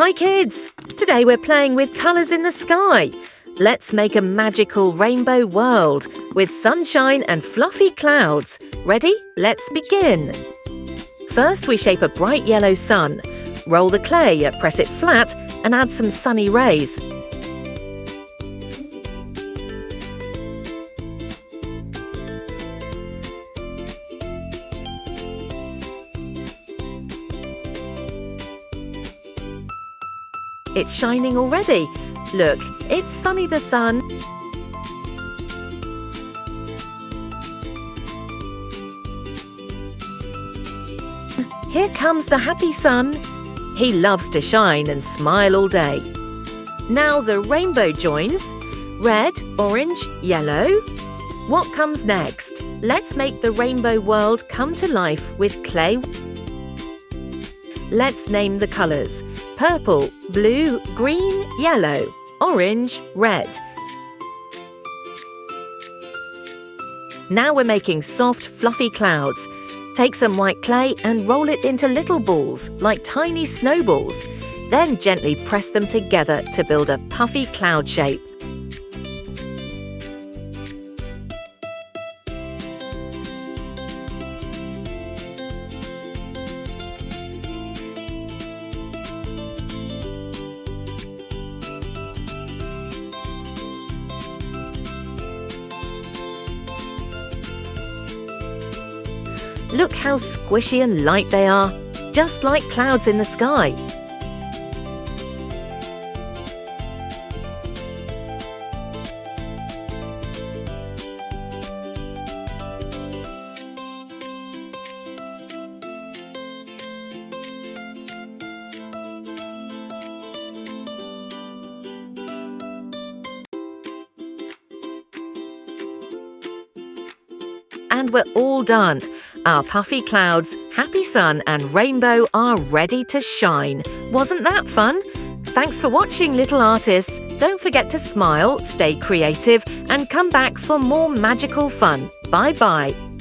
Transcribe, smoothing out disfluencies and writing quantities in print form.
Hi kids! Today we're playing with colours in the sky. Let's make a magical rainbow world with sunshine and fluffy clouds. Ready? Let's begin. First we shape a bright yellow sun. Roll the clay, press it flat and add some sunny rays. It's shining already. Look, it's Sunny the sun. Here comes the happy sun. He loves to shine and smile all day. Now the rainbow joins. Red, orange, yellow. What comes next? Let's make the rainbow world come to life with clay. Let's name the colours. Purple, blue, green, yellow, orange, red. Now we're making soft, fluffy clouds. Take some white clay and roll it into little balls, like tiny snowballs. Then gently press them together to build a puffy cloud shape. Look how squishy and light they are, just like clouds in the sky. And we're all done. Our puffy clouds, happy sun and rainbow are ready to shine. Wasn't that fun? Thanks for watching, little artists. Don't forget to smile, stay creative and come back for more magical fun. Bye-bye.